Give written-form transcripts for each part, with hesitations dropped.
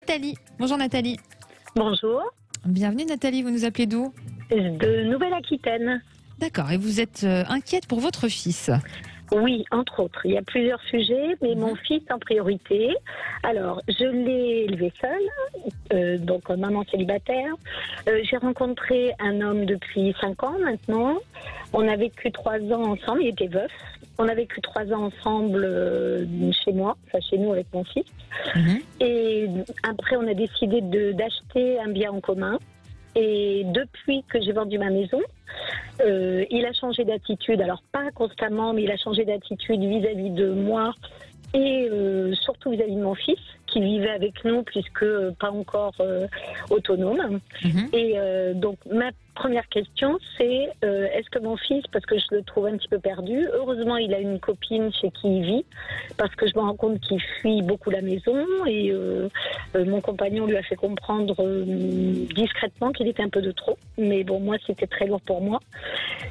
Nathalie. Bonjour Nathalie. Bonjour. Bienvenue Nathalie, vous nous appelez d'où? De Nouvelle-Aquitaine. D'accord, et vous êtes inquiète pour votre fils? Oui, entre autres. Il y a plusieurs sujets, mais mon fils en priorité. Alors, je l'ai élevé seul, donc maman célibataire. J'ai rencontré un homme depuis 5 ans maintenant. On a vécu 3 ans ensemble, il était veuf. On a vécu 3 ans ensemble chez moi, enfin chez nous avec mon fils. Et après, on a décidé d'acheter un bien en commun. Et depuis que j'ai vendu ma maison, il a changé d'attitude. Alors pas constamment, mais il a changé d'attitude vis-à-vis de moi et surtout vis-à-vis de mon fils qui vivait avec nous puisque pas encore autonome. Et donc ma première question, c'est est-ce que mon fils, parce que je le trouve un petit peu perdu, heureusement il a une copine chez qui il vit, parce que je me rends compte qu'il fuit beaucoup la maison et mon compagnon lui a fait comprendre discrètement qu'il était un peu de trop, mais bon, moi c'était très lourd pour moi.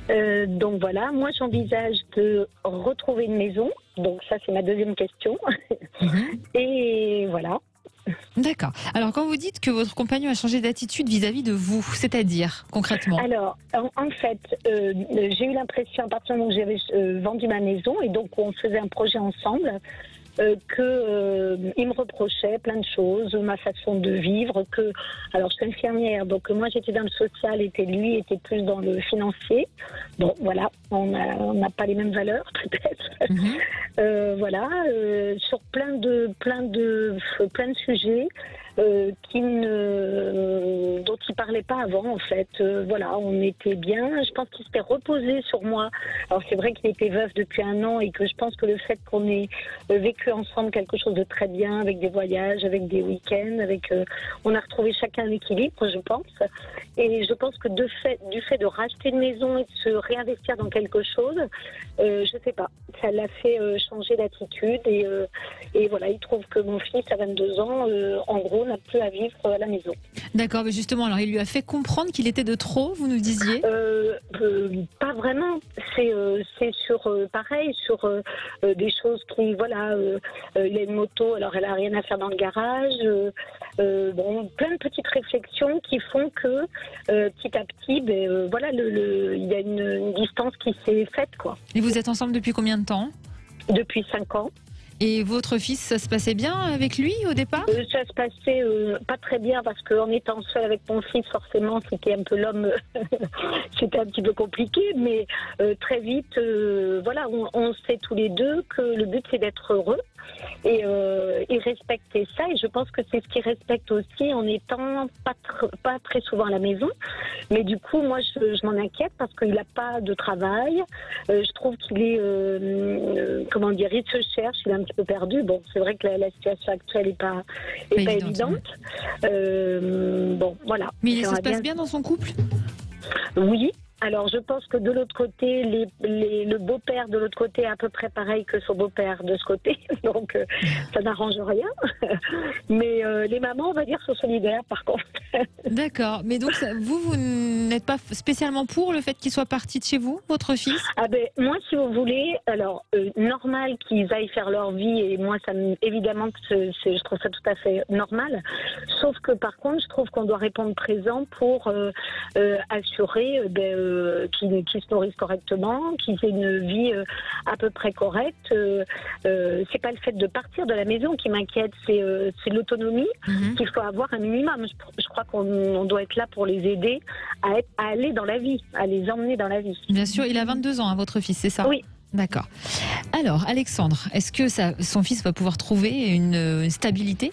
Donc voilà, moi j'envisage de retrouver une maison, donc ça c'est ma deuxième question. Et voilà. D'accord. Alors, quand vous dites que votre compagnon a changé d'attitude vis-à-vis de vous, c'est-à-dire, concrètement? Alors, en fait, j'ai eu l'impression, à partir du moment où j'avais vendu ma maison, et donc on faisait un projet ensemble, il me reprochait plein de choses, ma façon de vivre, alors je suis infirmière, donc moi j'étais dans le social, et lui était plus dans le financier. Bon, voilà, on n'a pas les mêmes valeurs, peut-être. Voilà, sur plein de sujets dont il parlait pas avant, en fait. Voilà, on était bien. Je pense qu'il s'était reposé sur moi. Alors c'est vrai qu'il était veuf depuis 1 an et que je pense que le fait qu'on ait vécu ensemble quelque chose de très bien, avec des voyages, avec des week-ends, on a retrouvé chacun un équilibre, je pense. Et je pense que du fait de racheter une maison et de se réinvestir dans quelque chose, je sais pas, ça l'a fait changer d'attitude et voilà, il trouve que mon fils à 22 ans, en gros, n'a plus à vivre à la maison. D'accord, mais justement, alors il lui a fait comprendre qu'il était de trop, vous nous disiez? Pas vraiment. C'est pareil, sur des choses qui, voilà, il a une moto, alors elle a rien à faire dans le garage. Bon, plein de petites réflexions qui font que petit à petit, voilà, il y a une distance qui s'est faite, quoi. Et vous êtes ensemble depuis combien de temps? Depuis 5 ans. Et votre fils, ça se passait bien avec lui au départ? Ça se passait pas très bien parce qu'en étant seule avec mon fils, forcément, c'était un peu l'homme, c'était un petit peu compliqué, mais très vite, voilà, on sait tous les deux que le but c'est d'être heureux et respecter ça. Et je pense que c'est ce qu'il respecte aussi en étant pas très souvent à la maison. Mais du coup, moi, je m'en inquiète parce qu'il n'a pas de travail. Je trouve qu'il est, comment dire, il se cherche, il est un petit peu perdu. Bon, c'est vrai que la situation actuelle n'est pas évidente. Bon, voilà. Mais ça se passe bien dans son couple? Oui. Alors, je pense que de l'autre côté, le beau-père de l'autre côté est à peu près pareil que son beau-père de ce côté. Donc, ça n'arrange rien. Mais les mamans, on va dire, sont solidaires, par contre. D'accord. Mais donc, vous n'êtes pas spécialement pour le fait qu'il soit parti de chez vous, votre fils? Ah ben, moi, si vous voulez, alors, normal qu'ils aillent faire leur vie. Et moi, évidemment, que je trouve ça tout à fait normal. Sauf que, par contre, je trouve qu'on doit répondre présent pour assurer qu'ils se nourrissent correctement, qu'ils aient une vie à peu près correcte. C'est pas le fait de partir de la maison qui m'inquiète, c'est l'autonomie qu'il faut avoir un minimum. Je crois qu'on doit être là pour les aider à aller dans la vie, à les emmener dans la vie. Bien sûr, il a 22 ans, votre fils, c'est ça? Oui. D'accord. Alors, Alexandre, est-ce que son fils va pouvoir trouver une stabilité?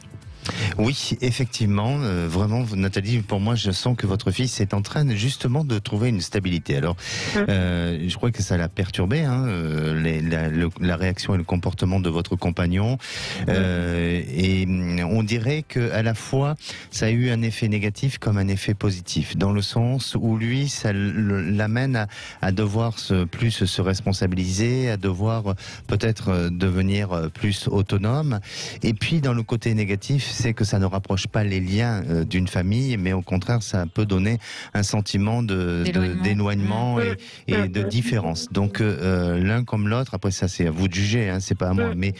Oui, effectivement, vraiment, Nathalie, pour moi, je sens que votre fils est en train justement de trouver une stabilité. Alors, je crois que ça l'a perturbé, la réaction et le comportement de votre compagnon. Et on dirait que à la fois, ça a eu un effet négatif comme un effet positif, dans le sens où lui, ça l'amène à devoir plus se responsabiliser, à devoir peut-être devenir plus autonome. Et puis, dans le côté négatif, c'est que ça ne rapproche pas les liens d'une famille, mais au contraire, ça peut donner un sentiment d'éloignement et de différence. Donc l'un comme l'autre, après ça c'est à vous de juger, hein, c'est pas à moi, mais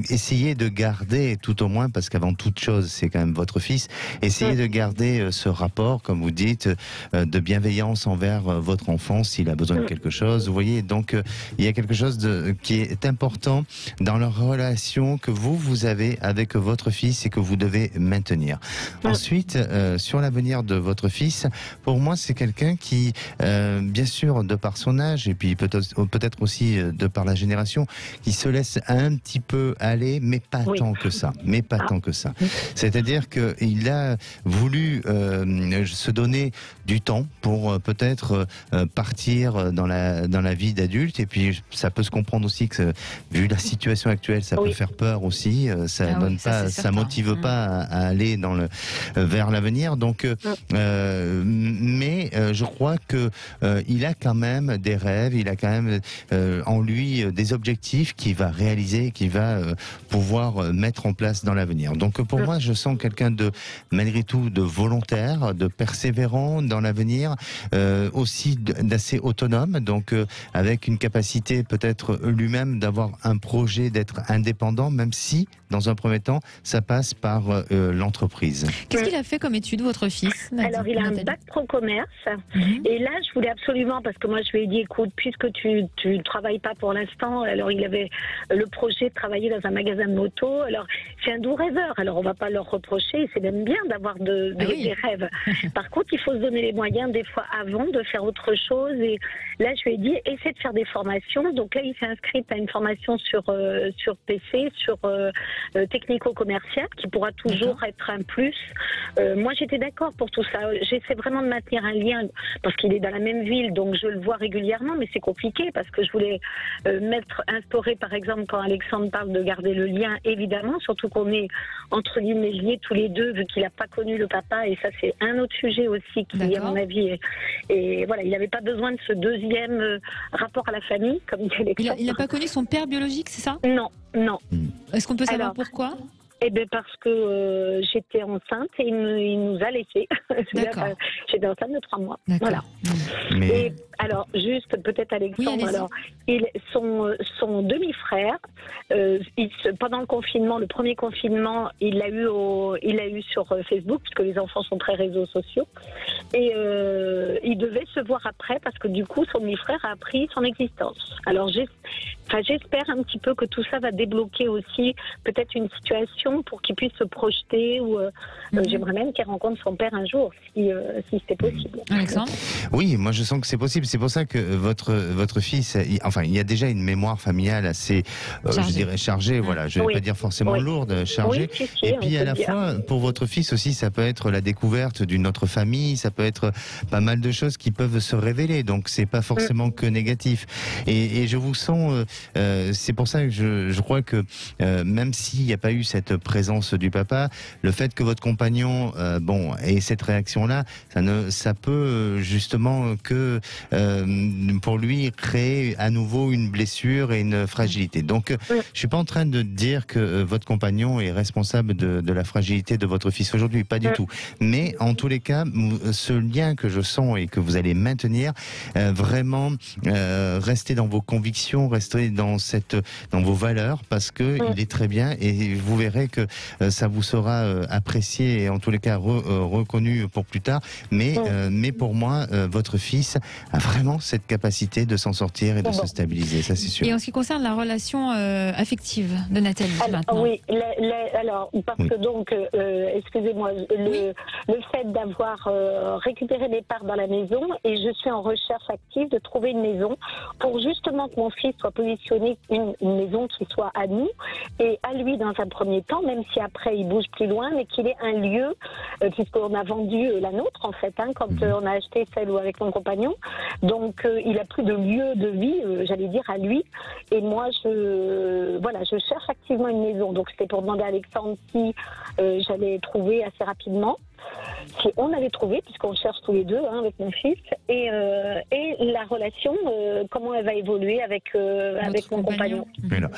essayez de garder tout au moins, parce qu'avant toute chose c'est quand même votre fils, essayez de garder ce rapport, comme vous dites, de bienveillance envers votre enfant s'il a besoin de quelque chose. Vous voyez, donc il y a quelque chose qui est important dans la relation que vous avez avec votre fils et que vous devez maintenir. Ensuite, sur l'avenir de votre fils, pour moi c'est quelqu'un qui, bien sûr, de par son âge et puis peut-être aussi de par la génération, qui se laisse un petit peu aller, mais pas tant que ça. Mais pas tant que ça. C'est-à-dire qu'il a voulu se donner du temps pour peut-être partir dans la vie d'adulte, et puis ça peut se comprendre aussi que vu la situation actuelle, ça peut faire peur aussi. Ça motive pas à aller vers l'avenir. Donc, mais je crois que il a quand même des rêves, il a quand même en lui des objectifs qu'il va réaliser, qu'il va pouvoir mettre en place dans l'avenir. Donc pour moi, je sens quelqu'un malgré tout, de volontaire, de persévérant dans l'avenir, aussi d'assez autonome, donc avec une capacité peut-être lui-même d'avoir un projet, d'être indépendant, même si, dans un premier temps, ça passe par l'entreprise. Qu'est-ce qu'il a fait comme étude, votre fils, Nathalie? Alors, il a un bac pro commerce. Et là, je voulais absolument, parce que moi, je lui ai dit, écoute, puisque tu ne travailles pas pour l'instant, alors il avait le projet de travailler dans un magasin de moto. Alors, c'est un doux rêveur. Alors, on ne va pas leur reprocher. C'est même bien d'avoir des rêves. Par contre, il faut se donner les moyens, des fois, avant de faire autre chose. Et là, je lui ai dit, essaie de faire des formations. Donc là, il s'est inscrit à une formation sur PC, sur technico-commercial, qui pourra toujours être un plus. Moi, j'étais d'accord pour tout ça. J'essaie vraiment de maintenir un lien, parce qu'il est dans la même ville, donc je le vois régulièrement, mais c'est compliqué, parce que je voulais instaurer, par exemple, quand Alexandre parle de garder le lien, évidemment, surtout qu'on est, entre guillemets, liés tous les deux, vu qu'il n'a pas connu le papa, et ça, c'est un autre sujet aussi, qui, à mon avis, et voilà, il n'avait pas besoin de ce deuxième rapport à la famille, comme dit Alexandre. Il n'a pas connu son père biologique, c'est ça? Non, non. Est-ce qu'on peut savoir pourquoi? Eh bien, parce que j'étais enceinte et il nous a laissés. J'étais enceinte de 3 mois. Voilà. Et alors, juste peut-être Alexandre, alors, son demi-frère, pendant le confinement, le premier confinement, il l'a eu sur Facebook, parce que les enfants sont très réseaux sociaux. Et il devait se voir après, parce que du coup, son demi-frère a appris son existence. Alors, j'espère un petit peu que tout ça va débloquer aussi peut-être une situation pour qu'il puisse se projeter, ou j'aimerais même qu'il rencontre son père un jour, si c'était possible. Alexandre ? Oui, moi je sens que c'est possible. C'est pour ça que votre fils, il y a déjà une mémoire familiale assez, je dirais, chargée. Voilà, je ne vais pas dire forcément lourde, chargée. Et puis à la fois, pour votre fils aussi, ça peut être la découverte d'une autre famille, ça peut être pas mal de choses qui peuvent se révéler. Donc c'est pas forcément que négatif. Et je vous sens, c'est pour ça que je crois que même s'il n'y a pas eu cette présence du papa, le fait que votre compagnon ait cette réaction-là, ça peut justement que pour lui créer à nouveau une blessure et une fragilité. Donc je suis pas en train de dire que votre compagnon est responsable de la fragilité de votre fils aujourd'hui, pas du tout. Mais en tous les cas, ce lien que je sens et que vous allez maintenir, vraiment restez dans vos convictions, restez dans vos valeurs, parce que il est très bien, et vous verrez que ça vous sera apprécié et en tous les cas reconnu pour plus tard. Mais pour moi, votre fils a vraiment cette capacité de s'en sortir et de se stabiliser, ça c'est sûr. Et en ce qui concerne la relation affective de Nathalie maintenant. Oui, parce que donc, excusez-moi, le fait d'avoir récupéré des parts dans la maison, et je suis en recherche active de trouver une maison pour justement que mon fils soit positionné, une maison qui soit à nous et à lui dans un premier temps, même si après il bouge plus loin, mais qu'il ait un lieu, puisqu'on a vendu la nôtre en fait, quand on a acheté celle avec mon compagnon. Donc il a plus de lieu de vie, j'allais dire, à lui. Et moi, je cherche activement une maison. Donc c'était pour demander à Alexandre si j'allais trouver assez rapidement. si on avait trouvé, puisqu'on cherche tous les deux avec mon fils, et la relation, comment elle va évoluer avec mon compagnon. Voilà.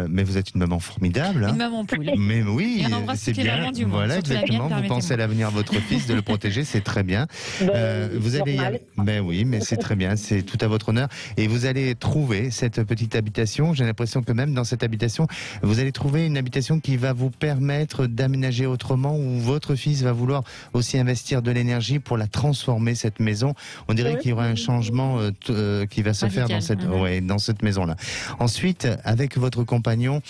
Mais vous êtes une maman formidable. Une maman poule. Mais oui, et on embrasse c'est toutes les bien. mamans du monde. Voilà, Surtout la exactement. mienne, Vous pensez à l'avenir de votre fils, de le protéger, c'est très bien. Vous allez ben oui, mais c'est très bien, c'est tout à votre honneur. Et vous allez trouver cette petite habitation. J'ai l'impression que même dans cette habitation, vous allez trouver une habitation qui va vous permettre d'aménager autrement, où votre fils va vouloir aussi investir de l'énergie pour la transformer, cette maison. On dirait qu'il y aura un changement qui va se faire dans cette maison-là. Ensuite, avec votre compagnon,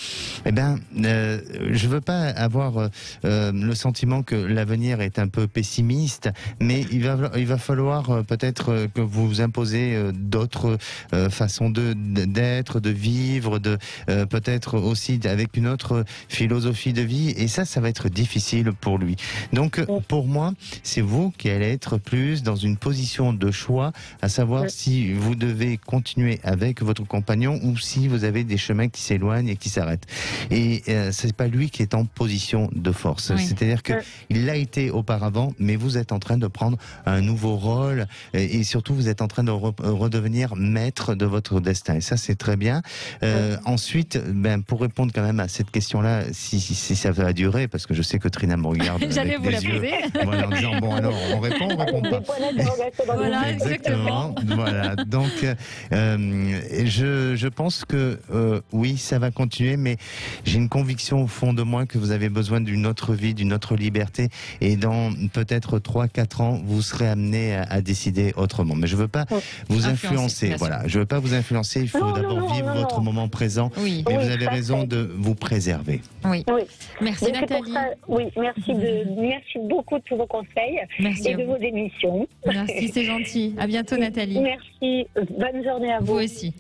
je veux pas avoir le sentiment que l'avenir est un peu pessimiste, mais il va falloir peut-être que vous imposez d'autres façons d'être, de vivre, peut-être aussi avec une autre philosophie de vie, et ça va être difficile pour lui. Donc pour moi, c'est vous qui allez être plus dans une position de choix, à savoir si vous devez continuer avec votre compagnon ou si vous avez des chemins qui s'éloignent et qui s'arrêtent. Et c'est pas lui qui est en position de force. C'est-à-dire que il l'a été auparavant, mais vous êtes en train de prendre un nouveau rôle et surtout vous êtes en train de redevenir maître de votre destin. Et ça, c'est très bien. Ensuite, pour répondre quand même à cette question-là, si ça va durer, parce que je sais que Trina me regarde J'allais vous la poser. Voilà, en disant bon alors on répond pas. Voilà, exactement. Voilà. Donc je pense que oui, ça va continuer, mais j'ai une conviction au fond de moi que vous avez besoin d'une autre vie, d'une autre liberté, et dans peut-être 3-4 ans, vous serez amené à décider autrement. Mais je veux pas vous influencer. Voilà, je veux pas vous influencer. Il faut d'abord vivre votre moment présent. Oui. Mais vous avez raison de vous préserver. Oui. Merci Nathalie. Merci beaucoup de tous vos conseils et de vos émissions. Merci, c'est gentil. À bientôt Nathalie. Merci. Bonne journée à vous. Vous aussi.